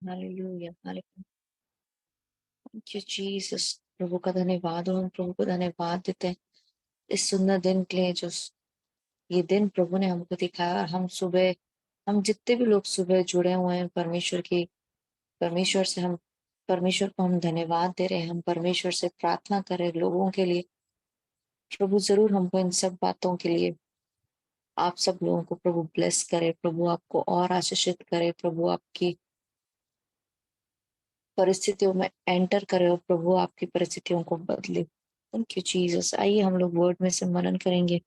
Hallelujah, hallelujah. Thank you Jesus. प्रभु का धन्यवाद, और हम प्रभु को धन्यवाद देते हैं इस सुंदर दिन के लिए, जो ये दिन प्रभु ने हमको दिखाया। और हम सुबह, हम जितने भी लोग सुबह जुड़े हुए हैं परमेश्वर से, हम परमेश्वर को हम धन्यवाद दे रहे हैं। हम परमेश्वर से प्रार्थना कर रहे हैं लोगों के लिए। प्रभु जरूर हमको इन सब बातों के लिए, आप सब लोगों को प्रभु ब्लेस करे, प्रभु आपको और आशीषित करे, प्रभु आपकी परिस्थितियों में एंटर करे और प्रभु आपकी परिस्थितियों को बदले। Thank you Jesus. आइए हम लोग वर्ड में से मनन करेंगे,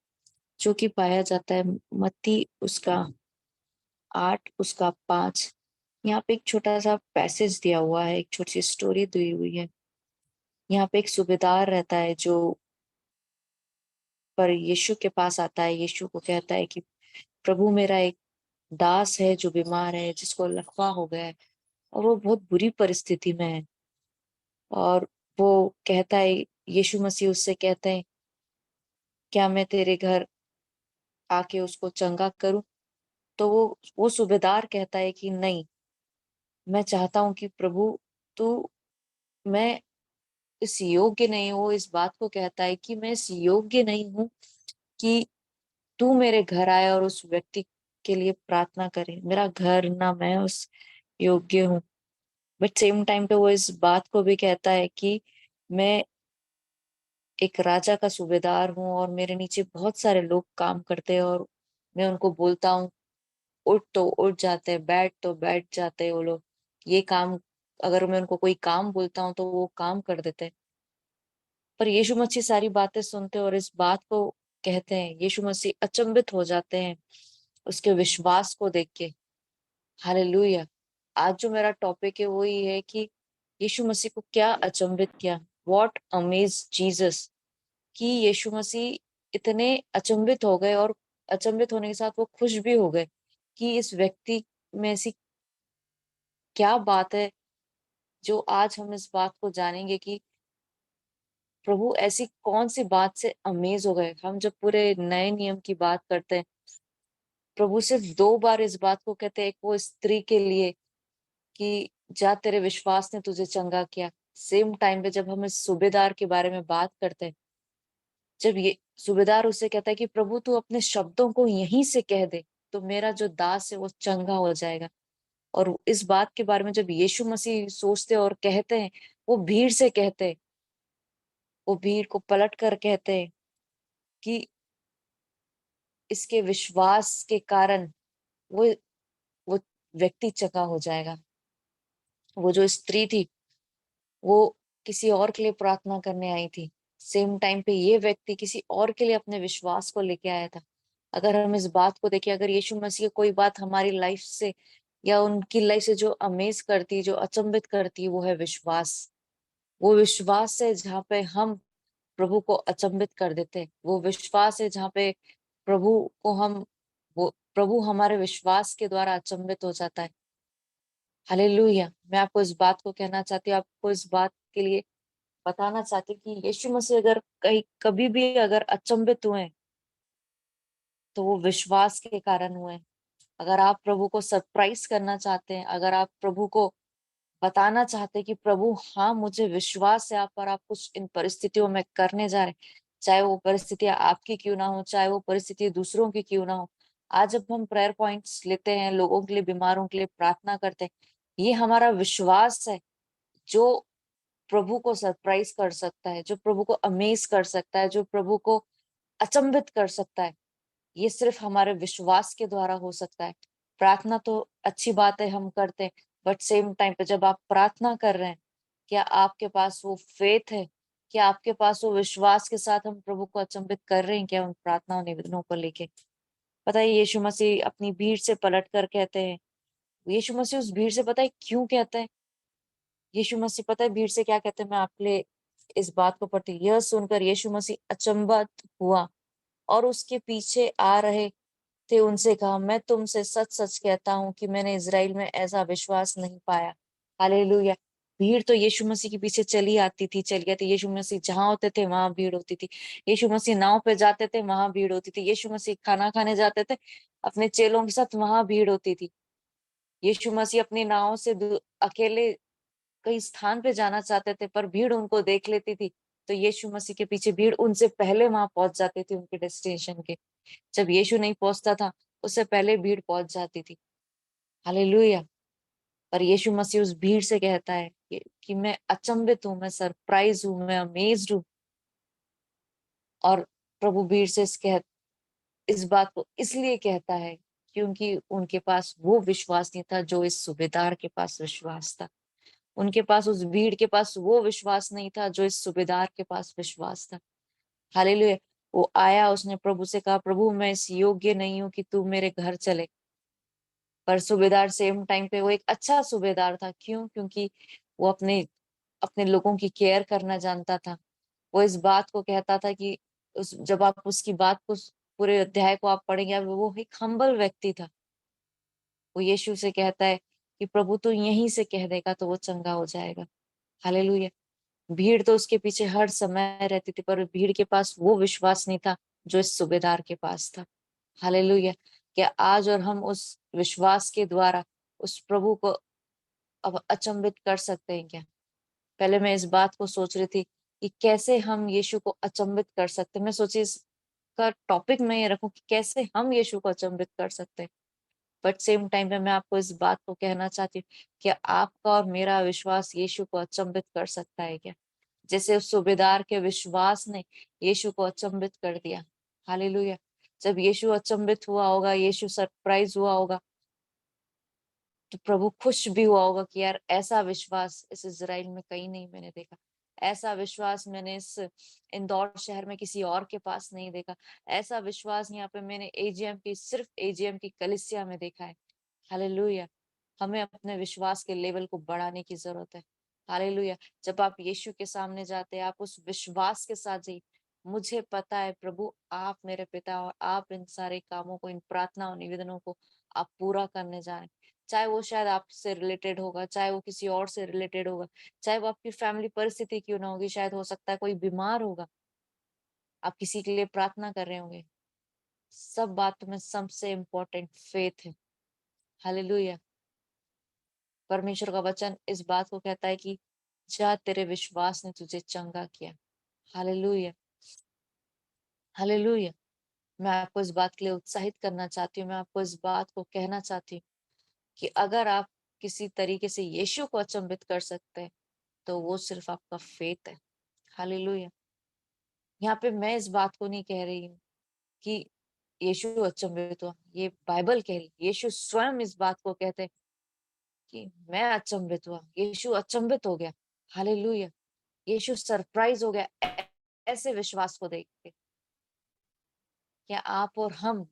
जो कि पाया जाता है मत्ती उसका 8 उसका 5। यहाँ पे एक छोटा सा पैसेज दिया हुआ है, एक छोटी सी स्टोरी दी हुई है। यहाँ पे एक सूबेदार रहता है जो पर यीशु के पास आता है। यीशु को कहता है कि प्रभु, मेरा एक दास है जो बीमार है, जिसको लकवा हो गया है, और वो बहुत बुरी परिस्थिति में है। और वो कहता है, यीशु मसीह उससे कहते हैं, क्या मैं तेरे घर आके उसको चंगा करूं? तो वो सूबेदार कहता है कि नहीं, मैं चाहता हूं कि प्रभु, तू, मैं इस योग्य नहीं हूँ। इस बात को कहता है कि मैं इस योग्य नहीं हूँ कि तू मेरे घर आए और उस व्यक्ति के लिए प्रार्थना करे। मेरा घर ना मैं उस योग्य हूँ। बट सेम टाइम पे वो इस बात को भी कहता है कि मैं एक राजा का सूबेदार हूँ और मेरे नीचे बहुत सारे लोग काम करते हैं, और मैं उनको बोलता हूँ उठ तो उठ जाते हैं, बैठ तो बैठ जाते हैं वो लोग। ये काम, अगर मैं उनको कोई काम बोलता हूँ तो वो काम कर देते हैं। पर यीशु मसीह सारी बातें सुनते हैं और इस बात को कहते हैं। यीशु मसीह अचंभित हो जाते हैं उसके विश्वास को देख के। हालेलुया। आज जो मेरा टॉपिक है वो ये है कि यीशु मसीह को क्या अचंभित किया। व्हाट अमेज जीसस, कि यीशु मसीह इतने अचंभित हो गए, और अचंभित होने के साथ वो खुश भी हो गए कि इस व्यक्ति में ऐसी क्या बात है, जो आज हम इस बात को जानेंगे कि प्रभु ऐसी कौन सी बात से अमेज हो गए। हम जब पूरे नए नियम की बात करते हैं, प्रभु सिर्फ 2 बार इस बात को कहते हैं। एक वो स्त्री के लिए कि जा, तेरे विश्वास ने तुझे चंगा किया। सेम टाइम पे जब हम इस सूबेदार के बारे में बात करते हैं, जब ये सूबेदार उससे कहता है कि प्रभु, तू अपने शब्दों को यहीं से कह दे तो मेरा जो दास है वो चंगा हो जाएगा। और इस बात के बारे में जब यीशु मसीह सोचते और कहते हैं, वो भीड़ से कहते हैं, वो भीड़ को पलट कर कहते हैं कि इसके विश्वास के कारण वो वो व्यक्ति चंगा हो जाएगा। वो जो स्त्री थी, वो किसी और के लिए प्रार्थना करने आई थी। सेम टाइम पे ये व्यक्ति किसी और के लिए अपने विश्वास को लेके आया था। अगर हम इस बात को देखें, अगर यीशु मसीह कोई बात हमारी लाइफ से या उनकी लाइफ से जो अमेज करती, जो अचंभित करती, वो है विश्वास। वो विश्वास है जहाँ पे हम प्रभु को अचंभित कर देते हैं। वो विश्वास है जहाँ पे प्रभु को हम, वो प्रभु हमारे विश्वास के द्वारा अचंभित हो जाता है। हालेलुया। मैं आपको इस बात को कहना चाहती हूँ, आपको इस बात के लिए बताना चाहती हूँ कि यीशु मसीह अगर कहीं कभी भी अगर अचंभित हुए, तो वो विश्वास के कारण हुए। अगर आप प्रभु को सरप्राइज करना चाहते हैं, अगर आप प्रभु को बताना चाहते हैं कि प्रभु, हाँ, मुझे विश्वास है आप पर, आप कुछ इन परिस्थितियों में करने जा रहे हैं, चाहे वो परिस्थितियां आपकी क्यों ना हो, चाहे वो परिस्थिति दूसरों की क्यों ना हो। आज जब हम प्रेयर पॉइंट्स लेते हैं, लोगों के लिए, बीमारों के लिए प्रार्थना करते हैं, ये हमारा विश्वास है जो प्रभु को सरप्राइज कर सकता है, जो प्रभु को अमेज कर सकता है, जो प्रभु को अचंभित कर सकता है। ये सिर्फ हमारे विश्वास के द्वारा हो सकता है। प्रार्थना तो अच्छी बात है, हम करते हैं, बट सेम टाइम पे जब आप प्रार्थना कर रहे हैं, क्या आपके पास वो फेथ है? क्या आपके पास वो विश्वास के साथ हम प्रभु को अचंभित कर रहे हैं क्या उन प्रार्थना निवेदनों को लेके? पता है, यीशु मसीह अपनी भीड़ से पलट कर कहते हैं, यीशु मसीह उस भीड़ से पता है क्यों कहते हैं? यीशु मसीह पता है भीड़ से क्या कहते हैं? मैं आपके लिए इस बात को पढ़ती हूँ। यह सुनकर यीशु मसीह अचंभित हुआ और उसके पीछे आ रहे थे उनसे कहा, मैं तुमसे सच सच कहता हूँ कि मैंने इज़राइल में ऐसा विश्वास नहीं पाया। हालेलुया। भीड़ तो यीशु मसीह के पीछे चली आती थी, चली आती। यीशु मसीह जहां होते थे वहां भीड़ होती थी। यीशु मसीह नाव पे जाते थे, वहां भीड़ होती थी। यीशु मसीह खाना खाने जाते थे अपने चेलों के साथ, वहां भीड़ होती थी। यीशु मसीह अपनी नाव से अकेले कहीं स्थान पे जाना चाहते थे, पर भीड़ उनको देख लेती थी, तो यीशु मसीह के पीछे भीड़ उनसे पहले वहां पहुंच जाती थी उनके डेस्टिनेशन के। जब यीशु नहीं पहुंचता था, उससे पहले भीड़ पहुंच जाती थी। हालेलुया। पर यीशु मसीह उस भीड़ से कहता है कि मैं अचंभित हूँ, मैं सरप्राइज हूँ, मैं अमेज्ड हूँ। और प्रभु भीड़ से इस बात को इसलिए कहता है क्योंकि उनके पास वो विश्वास नहीं था जो इस सूबेदार के पास विश्वास था। उनके पास, उस भीड़ के पास वो विश्वास नहीं था जो इस सूबेदार के पास विश्वास था। हालेलुया। वो आया, उसने प्रभु से कहा, प्रभु मैं इस योग्य नहीं हूँ कि तू मेरे घर चले। पर सूबेदार सेम टाइम पे वो एक अच्छा सूबेदार था। क्यों? क्योंकि वो अपने अपने लोगों की केयर करना जानता था। वो इस बात को कहता था कि उस जब आप उसकी बात को, पूरे अध्याय को आप पढ़ेंगे, वो एक हम्बल व्यक्ति था। वो यीशु से कहता है कि प्रभु तू यहीं से कह देगा तो वो चंगा हो जाएगा। हालेलुया। भीड़ तो उसके पीछे हर समय रहती थी, पर भीड़ के पास वो विश्वास नहीं था जो इस सूबेदार के पास था। हालेलुया। क्या आज और हम उस विश्वास के द्वारा उस प्रभु को अब अचंभित कर सकते हैं क्या? पहले मैं इस बात को सोच रही थी कि कैसे हम यीशु को अचंभित कर सकते हैं। मैं सोची इसका टॉपिक मैं ये रखूं कि कैसे हम यीशु को अचंभित कर सकते हैं। बट सेम टाइम पे मैं आपको इस बात को कहना चाहती हूँ कि आपका और मेरा विश्वास यीशु को अचंभित कर सकता है क्या? जैसे उस सूबेदार के विश्वास ने यीशु को अचंभित कर दिया। हालेलुया। जब यीशु अचंभित हुआ होगा, यीशु सरप्राइज हुआ होगा, तो प्रभु खुश भी हुआ होगा कि यार ऐसा विश्वास इस इज़राइल में कहीं नहीं मैंने देखा। ऐसा विश्वास मैंने इस इंदौर शहर में किसी और के पास नहीं देखा। ऐसा विश्वास यहाँ पे मैंने एजीएम की, सिर्फ एजीएम की कलीसिया में देखा है। हालेलुया। हमें अपने विश्वास के लेवल को बढ़ाने की जरूरत है। हालेलुया। जब आप यीशु के सामने जाते हैं, आप उस विश्वास के साथ जाइए, मुझे पता है प्रभु आप मेरे पिता, और आप इन सारे कामों को, इन प्रार्थना और निवेदनों को आप पूरा करने जा रहे हैं। चाहे वो शायद आपसे रिलेटेड होगा, चाहे वो किसी और से रिलेटेड होगा, चाहे वो आपकी फैमिली परिस्थिति क्यों ना होगी, शायद हो सकता है कोई बीमार होगा, आप किसी के लिए प्रार्थना कर रहे होंगे। सब बातों में सबसे इम्पोर्टेंट फेथ है। हालेलुया। परमेश्वर का वचन इस बात को कहता है कि जा, तेरे विश्वास ने तुझे चंगा किया। हालेलुया। हालेलुया। मैं आपको इस बात के लिए उत्साहित करना चाहती हूँ, मैं आपको इस बात को कहना चाहती हूँ कि अगर आप किसी तरीके से यीशु को अचंभित कर सकते हैं, तो वो सिर्फ आपका फेथ है। हालेलुया। यहाँ पे मैं इस बात को नहीं कह रही हूँ कि यीशु अचंभित हुआ, ये बाइबल कह रही है। यीशु स्वयं इस बात को कहते हैं कि मैं अचंभित हुआ, यीशु अचंभित हो गया। हालेलुया। यीशु सरप्राइज हो गया ऐसे विश्वास को देख के। क्या आप और हम,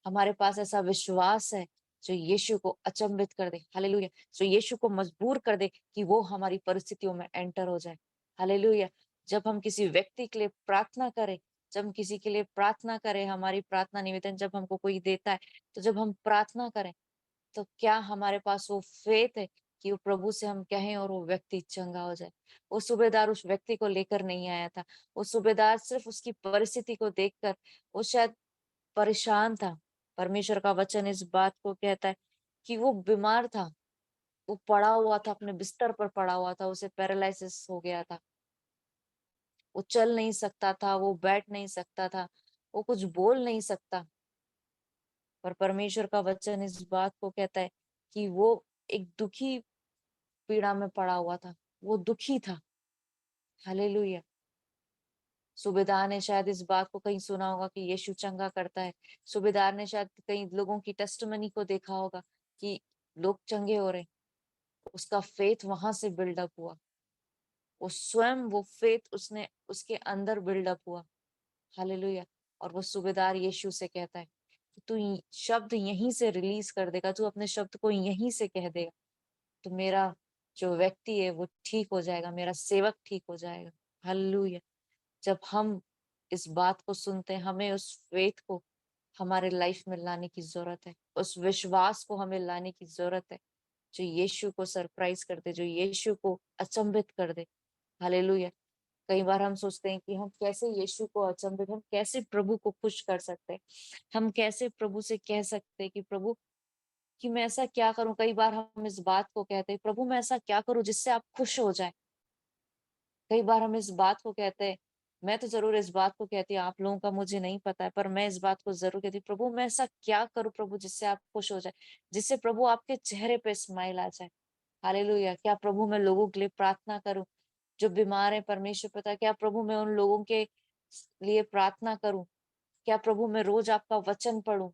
हमारे पास ऐसा विश्वास है जो यीशु को अचंभित कर दे? हालेलुया। जो यीशु को मजबूर कर दे कि वो हमारी परिस्थितियों में एंटर हो जाए। हालेलुया। जब हम किसी व्यक्ति के लिए प्रार्थना करें, जब हम किसी के लिए प्रार्थना करें, हमारी प्रार्थना निवेदन जब हमको कोई देता है, तो जब हम प्रार्थना करें, तो क्या हमारे पास वो फेथ है कि वो प्रभु से हम कहें और वो व्यक्ति चंगा हो जाए? वो सूबेदार उस व्यक्ति को लेकर नहीं आया था। वो सूबेदार सिर्फ उसकी परिस्थिति को देखकर, वो शायद परेशान था। परमेश्वर का वचन इस बात को कहता है कि वो बीमार था। वो पड़ा हुआ था, अपने बिस्तर पर पड़ा हुआ था, उसे पैरालिसिस हो गया था। वो चल नहीं सकता था, वो बैठ नहीं सकता था, वो कुछ बोल नहीं सकता। पर परमेश्वर का वचन इस बात को कहता है कि वो एक दुखी पीड़ा में पड़ा हुआ था, वो दुखी था। हालेलुया। सूबेदार ने शायद इस बात को कहीं सुना होगा कि यीशु चंगा करता है। सूबेदार ने शायद कई लोगों की टेस्टिमनी को देखा होगा कि लोग चंगे हो रहे। उसका फेथ वहां से बिल्डअप हुआ। वो स्वयं, वो फेथ उसने उसके अंदर बिल्डअप हुआ। हालेलुया। और वो सूबेदार यीशु से कहता है कि तू शब्द यहीं से रिलीज कर देगा, तू अपने शब्द को यहीं से कह देगा, तो मेरा जो व्यक्ति है वो ठीक हो जाएगा, मेरा सेवक ठीक हो जाएगा। हालेलुया। जब हम इस बात को सुनते हैं, हमें उस फेथ को हमारे लाइफ में लाने की जरूरत है। उस विश्वास को हमें लाने की जरूरत है जो यीशु को सरप्राइज कर दे, जो यीशु को अचंभित कर दे। हालेलुया। कई बार हम सोचते हैं कि हम कैसे यीशु को अचंभित, हम कैसे प्रभु को खुश कर सकते हैं, हम कैसे प्रभु से कह सकते हैं कि प्रभु कि मैं ऐसा क्या करूं। कई बार हम इस बात को कहते हैं, प्रभु मैं ऐसा क्या करूं जिससे आप खुश हो जाए। कई बार हम इस बात को कहते हैं, मैं तो जरूर इस बात को कहती हूँ, आप लोगों का मुझे नहीं पता है, पर मैं इस बात को जरूर कहती हूँ, प्रभु मैं ऐसा क्या करूं प्रभु जिससे आप खुश हो जाए, जिससे प्रभु आपके चेहरे पे स्माइल आ जाए। हालेलुया। क्या प्रभु मैं लोगों के लिए प्रार्थना करूं जो बीमार है परमेश्वर पिता। क्या प्रभु मैं उन लोगों के लिए प्रार्थना करूं। क्या प्रभु मैं रोज आपका वचन पढूं।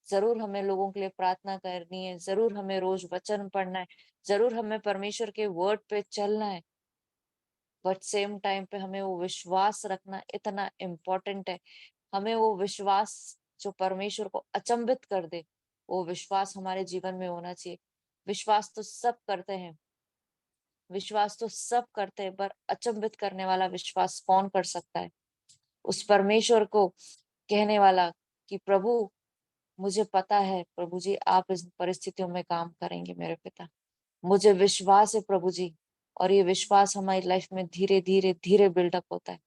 जरूर हमें लोगों के लिए प्रार्थना करनी है, जरूर हमें रोज वचन पढ़ना है, जरूर हमें परमेश्वर के वर्ड पे चलना है। बट सेम टाइम पे हमें वो विश्वास रखना इतना इम्पोर्टेंट है। हमें वो विश्वास जो परमेश्वर को अचंभित कर दे, वो विश्वास हमारे जीवन में होना चाहिए। विश्वास तो सब करते हैं, विश्वास तो सब करते हैं, पर अचंभित करने वाला विश्वास कौन कर सकता है। उस परमेश्वर को कहने वाला कि प्रभु मुझे पता है प्रभु जी आप इस परिस्थितियों में काम करेंगे मेरे पिता। मुझे विश्वास है प्रभु जी। और ये विश्वास हमारी लाइफ में धीरे धीरे धीरे बिल्डअप होता है।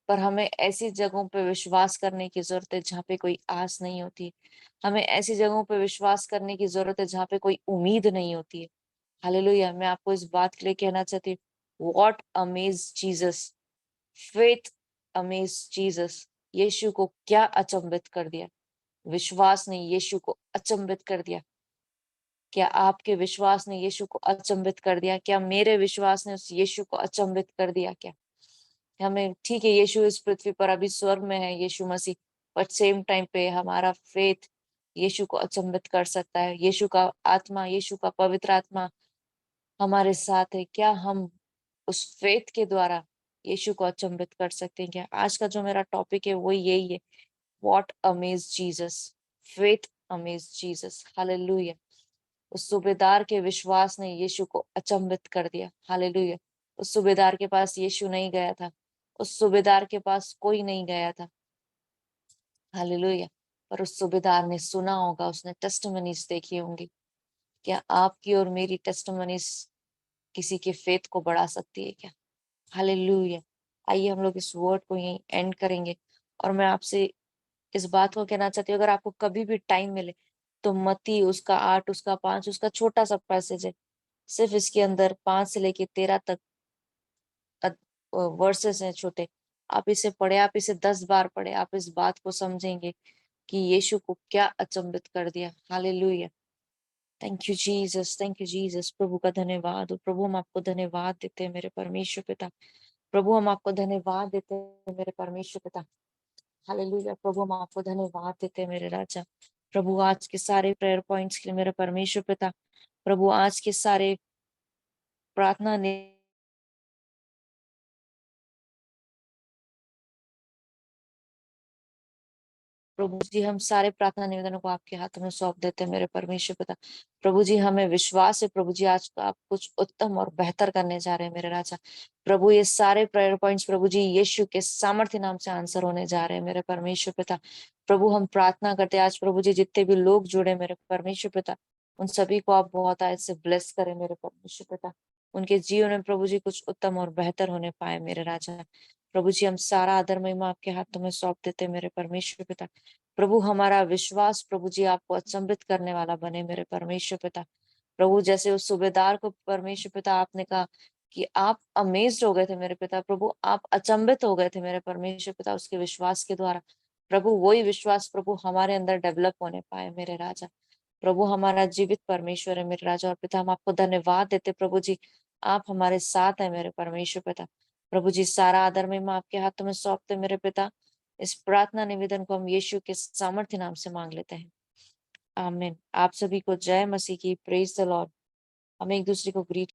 पर हमें ऐसी जगहों पे विश्वास करने की जरूरत है जहाँ पे कोई आस नहीं होती। हमें ऐसी जगहों पे विश्वास करने की जरूरत है जहाँ पे कोई उम्मीद नहीं होती है। हालेलुया। मैं आपको इस बात के लिए कहना चाहती हूँ, what amaze Jesus, faith amaze Jesus. यीशु को क्या अचंभित कर दिया। विश्वास ने यीशु को अचंभित कर दिया। क्या आपके विश्वास ने यीशु को अचंभित कर दिया। क्या मेरे विश्वास ने उस यीशु को अचंभित कर दिया। क्या हमें ठीक है, यीशु इस पृथ्वी पर अभी स्वर्ग में है यीशु मसीह, बट सेम टाइम पे हमारा फेथ यीशु को अचंभित कर सकता है। यीशु का आत्मा, यीशु का पवित्र आत्मा हमारे साथ है। क्या हम उस फेथ के द्वारा यीशु को अचंभित कर सकते हैं। क्या आज का जो मेरा टॉपिक है वो यही है, what amaze Jesus, faith amaze Jesus. Hallelujah. उस सूबेदार के विश्वास ने यीशु को अचंभित कर दिया। हालेलुया। उस सूबेदार के पास यीशु नहीं गया था, उस सूबेदार के पास कोई नहीं गया था। हालेलुया। पर उस सूबेदार ने सुना होगा, उसने टेस्टिमनीज देखी होंगी। क्या आपकी और मेरी टेस्टिमनीज किसी के फेथ को बढ़ा सकती है क्या। हालेलुया। आइए हम लोग इस वर्ड को यहीं एंड करेंगे। और मैं आपसे इस बात को कहना चाहती हूँ, अगर आपको कभी भी टाइम मिले तो मत्ती उसका 8 उसका 5 उसका छोटा सा पैसेज है, सिर्फ इसके अंदर 5 से लेके 13 तक वर्सेस हैं छोटे। आप इसे पढ़े, आप इसे 10 बार पढ़े, आप इस बात को समझेंगे कि यीशु को क्या अचंभित कर दिया। Hallelujah. Thank you Jesus, thank you Jesus. प्रभु का धन्यवाद। और प्रभु हम आपको धन्यवाद देते हैं मेरे परमेश्वर पिता। प्रभु हम आपको धन्यवाद देते हैं मेरे परमेश्वर पिता। हालेलुया। प्रभु हम आपको धन्यवाद देते हैं मेरे राजा। प्रभु आज के सारे प्रेयर पॉइंट्स के लिए मेरे परमेश्वर पिता, प्रभु आज के सारे प्रार्थना ने प्रभु जी हम सारे प्रार्थना निवेदनों को आपके हाथों में सौंप देते हैं मेरे परमेश्वर पिता। प्रभु जी हमें विश्वास है प्रभु जी आज आप कुछ उत्तम और बेहतर करने जा रहे हैं मेरे राजा। प्रभु ये सारे प्रेयर पॉइंट्स प्रभु जी यीशु के सामर्थ्य नाम से आंसर होने जा रहे हैं मेरे परमेश्वर पिता। प्रभु हम प्रार्थना करते हैं आज प्रभु जी जितने भी लोग जुड़े मेरे परमेश्वर पिता, उन सभी को आप बहुत आज से ब्लेस करें मेरे परमेश्वर पिता। उनके जीवन में प्रभु जी कुछ उत्तम और बेहतर होने पाए मेरे राजा। प्रभु जी हम सारा आदर महिमा आपके हाथों में सौंप देते हैं मेरे परमेश्वर पिता। प्रभु हमारा विश्वास प्रभु जी आपको अचंभित करने वाला बने मेरे परमेश्वर पिता। प्रभु जैसे उस सूबेदार को परमेश्वर पिता आपने कहा कि आप अमेज्ड हो गए थे मेरे पिता, प्रभु आप अचंभित हो गए थे मेरे परमेश्वर पिता उसके विश्वास के द्वारा। प्रभु वही विश्वास प्रभु हमारे अंदर डेवलप होने पाए मेरे राजा। प्रभु हमारा जीवित परमेश्वर है मेरे राजा और पिता, हम आपको धन्यवाद देते प्रभु जी, आप हमारे साथ है मेरे परमेश्वर पिता। प्रभु जी सारा आदर महिमा आपके हाथों में सौंपते मेरे पिता। इस प्रार्थना निवेदन को हम यीशु के सामर्थ्य नाम से मांग लेते हैं, आमीन। आप सभी को जय मसीह की, प्रेज द लॉर्ड। हम एक दूसरे को ग्रीट